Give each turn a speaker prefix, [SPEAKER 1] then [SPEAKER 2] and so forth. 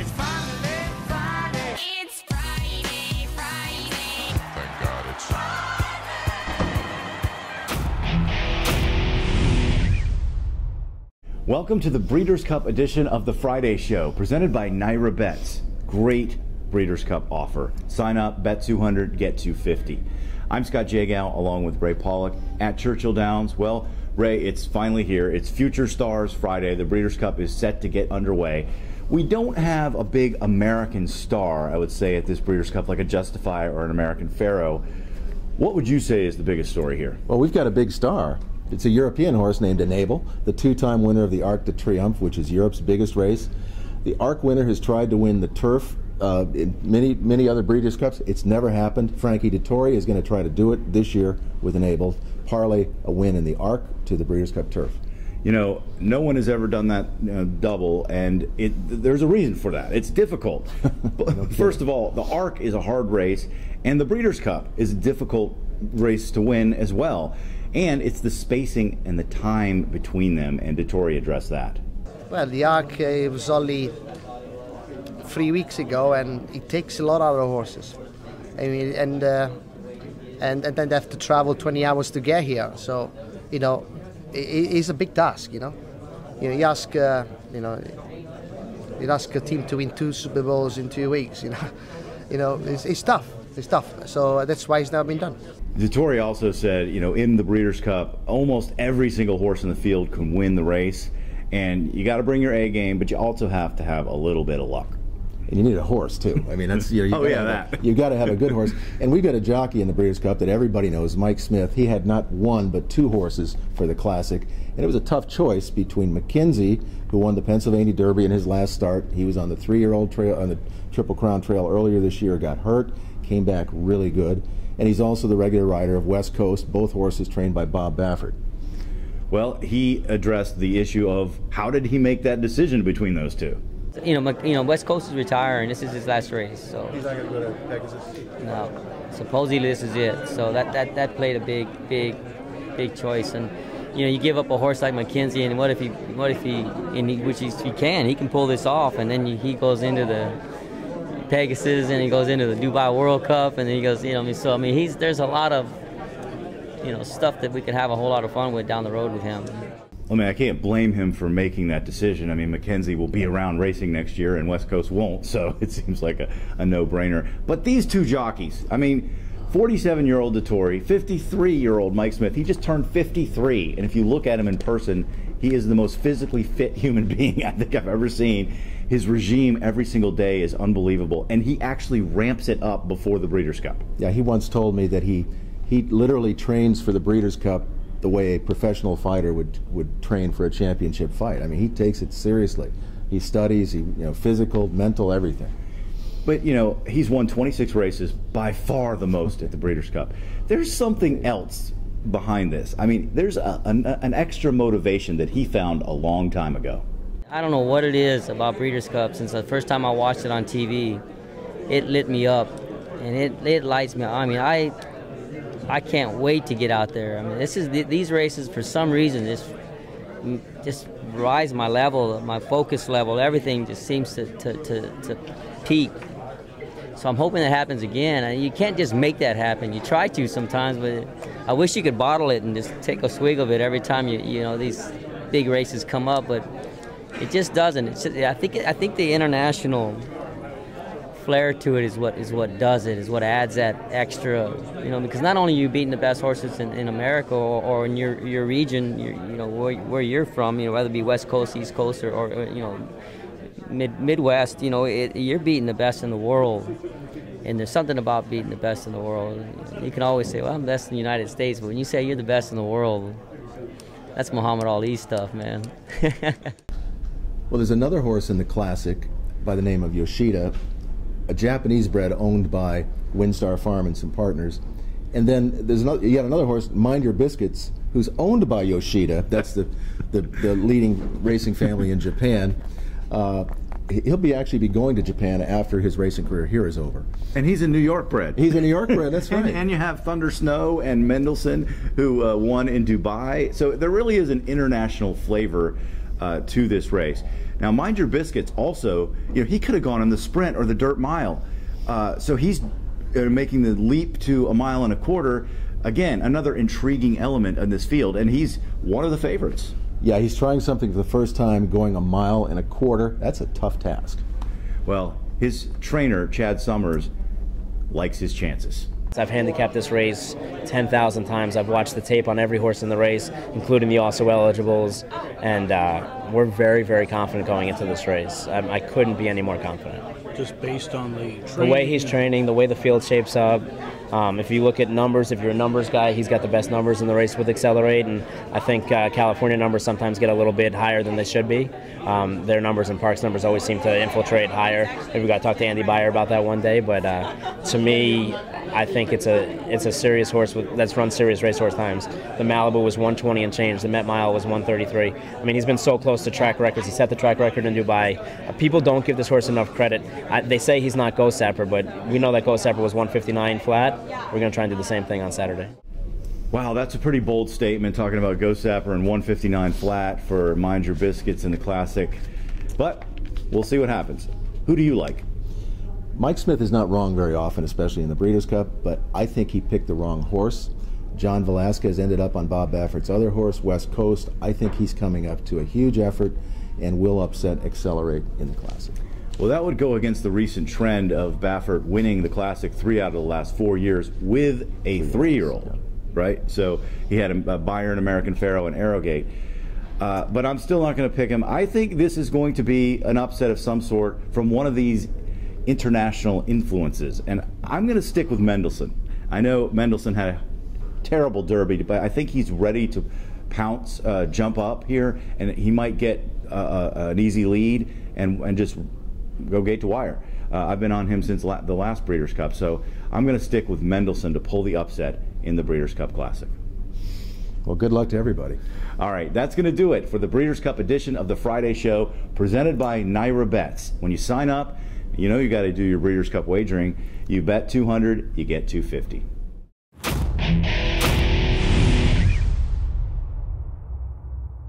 [SPEAKER 1] It's finally Friday. It's Friday, Friday.
[SPEAKER 2] Thank God it's
[SPEAKER 3] Welcome to the Breeders' Cup edition of the Friday Show, presented by NYRA Bets. Great Breeders' Cup offer. Sign up, bet 200, get 250. I'm Scott Jagow, along with Ray Pollock at Churchill Downs. Well, Ray, it's finally here. It's Future Stars Friday. The Breeders' Cup is set to get underway. We don't have a big American star, I would say, at this Breeders' Cup, like a Justify or an American Pharaoh. What would you say is the biggest story here?
[SPEAKER 4] Well, we've got a big star. It's a European horse named Enable, the two-time winner of the Arc de Triomphe, which is Europe's biggest race. The Arc winner has tried to win the Turf in many other Breeders' Cups. It's never happened. Frankie Dettori is going to try to do it this year with Enable, parlay a win in the Arc to the Breeders' Cup Turf.
[SPEAKER 3] You know, no one has ever done that double, and there's a reason for that. It's difficult. First of all, the Arc is a hard race, and the Breeders' Cup is a difficult race to win as well. And it's the spacing and the time between them, and Dettori addressed that.
[SPEAKER 5] Well, the Arc was only 3 weeks ago, and it takes a lot out of the horses. I mean, and then they have to travel 20 hours to get here. So, you know, it's a big task. You know, you ask a team to win 2 Super Bowls in 2 weeks. It's tough. It's tough. So that's why it's never been done.
[SPEAKER 3] Dettori also said, you know, in the Breeders' Cup, almost every single horse in the field can win the race, and you got to bring your A game, but you also have to have a little bit of luck.
[SPEAKER 4] And you need a horse too. I mean, that's you've got to have a good horse. And we've got a jockey in the Breeders' Cup that everybody knows, Mike Smith. He had not one but 2 horses for the Classic, and it was a tough choice between McKenzie, who won the Pennsylvania Derby in his last start. He was on the 3-year-old trail on the Triple Crown Trail earlier this year, got hurt, came back really good. And he's also the regular rider of West Coast, both horses trained by Bob Baffert.
[SPEAKER 3] Well, he addressed the issue of how did he make that decision between those two?
[SPEAKER 6] You know, West Coast is retiring. This is his last race, so
[SPEAKER 4] He's not going to go to Pegasus?
[SPEAKER 6] no. Supposedly this is it. So that played a big choice. And you know, you give up a horse like McKenzie, and what if he can pull this off, and then he goes into the Pegasus, and he goes into the Dubai World Cup, and then he goes, you know, so I mean, there's a lot of, you know, stuff that we could have a whole lot of fun with down the road with him.
[SPEAKER 3] I mean, I can't blame him for making that decision. I mean, McKenzie will be around racing next year, and West Coast won't, so it seems like a no-brainer. But these two jockeys, I mean, 47-year-old Dettori, 53-year-old Mike Smith, he just turned 53, and if you look at him in person, he is the most physically fit human being I think I've ever seen. His regime every single day is unbelievable, and he actually ramps it up before the Breeders' Cup.
[SPEAKER 4] Yeah, he once told me that he literally trains for the Breeders' Cup the way a professional fighter would train for a championship fight. I mean, he takes it seriously. He studies, physical, mental, everything.
[SPEAKER 3] But, you know, he's won 26 races, by far the most at the Breeders' Cup. There's something else behind this. I mean, there's an extra motivation that he found a long time ago.
[SPEAKER 6] I don't know what it is about Breeders' Cup. Since the first time I watched it on TV, it lit me up, and it lights me up. I mean, I can't wait to get out there. I mean, these races, for some reason, just rise my level, my focus level. Everything just seems to peak. So I'm hoping that happens again. And you can't just make that happen. You try to sometimes, but I wish you could bottle it and just take a swig of it every time you know these big races come up, but it just doesn't. I think the international flair to it is what does it, is what adds that extra, you know, because not only are you beating the best horses in America or in your region, you know, where you're from, you know, whether it be West Coast, East Coast, or you know, Midwest, you know, you're beating the best in the world. And there's something about beating the best in the world. You can always say, well, I'm the best in the United States, but when you say you're the best in the world, that's Muhammad Ali stuff, man.
[SPEAKER 4] Well, there's another horse in the Classic by the name of Yoshida, a Japanese bred owned by Windstar Farm and some partners. And then there's yet another horse, Mind Your Biscuits, who's owned by Yoshida. That's the leading racing family in Japan. He'll actually be going to Japan after his racing career here is over.
[SPEAKER 3] And he's a New York bred.
[SPEAKER 4] He's a New York bred, that's right.
[SPEAKER 3] And you have Thunder Snow and Mendelssohn, who won in Dubai. So there really is an international flavor to this race. Now, Mind Your Biscuits also, he could have gone on the sprint or the dirt mile. So he's making the leap to 1.25 miles. Again, another intriguing element in this field, and he's one of the favorites.
[SPEAKER 4] Yeah, he's trying something for the first time, going 1.25 miles. That's a tough task.
[SPEAKER 3] Well, his trainer, Chad Summers, likes his chances.
[SPEAKER 2] I've handicapped this race 10,000 times. I've watched the tape on every horse in the race, including the also eligibles, and we're very, very confident going into this race. I couldn't be any more confident.
[SPEAKER 7] Just based on
[SPEAKER 2] the way he's training, the way the field shapes up. If you look at numbers, if you're a numbers guy, he's got the best numbers in the race with Accelerate, and I think California numbers sometimes get a little bit higher than they should be. Their numbers and Parks numbers always seem to infiltrate higher. Maybe we got to talk to Andy Beyer about that one day, but to me, I think it's a serious horse that's run serious racehorse times. The Malibu was 120 and change. The Met Mile was 133. I mean, he's been so close to track records. He set the track record in Dubai. People don't give this horse enough credit. They say he's not Ghost Sapper, but we know that Ghost Sapper was 159 flat. We're going to try and do the same thing on Saturday.
[SPEAKER 3] Wow, that's a pretty bold statement, talking about Ghost Sapper and 159 flat for Mind Your Biscuits in the Classic. But we'll see what happens. Who do you like?
[SPEAKER 4] Mike Smith is not wrong very often, especially in the Breeders' Cup, but I think he picked the wrong horse. John Velasquez ended up on Bob Baffert's other horse, West Coast. I think he's coming up to a huge effort and will upset Accelerate in the Classic.
[SPEAKER 3] Well, that would go against the recent trend of Baffert winning the Classic 3 out of the last 4 years with a 3-year-old, right? So he had a Bayern, American Pharoah, and Arrogate. But I'm still not going to pick him. I think this is going to be an upset of some sort from one of these international influences, and I'm going to stick with Mendelssohn. I know Mendelssohn had a terrible Derby, but I think he's ready to pounce, jump up here, and he might get an easy lead and just go gate to wire. I've been on him since the last Breeders' Cup, so I'm going to stick with Mendelssohn to pull the upset in the Breeders' Cup Classic.
[SPEAKER 4] Well, good luck to everybody.
[SPEAKER 3] All right, that's going to do it for the Breeders' Cup edition of the Friday Show, presented by NYRA Bets. When you sign up, you know you got to do your Breeders' Cup wagering. You bet 200, you get 250.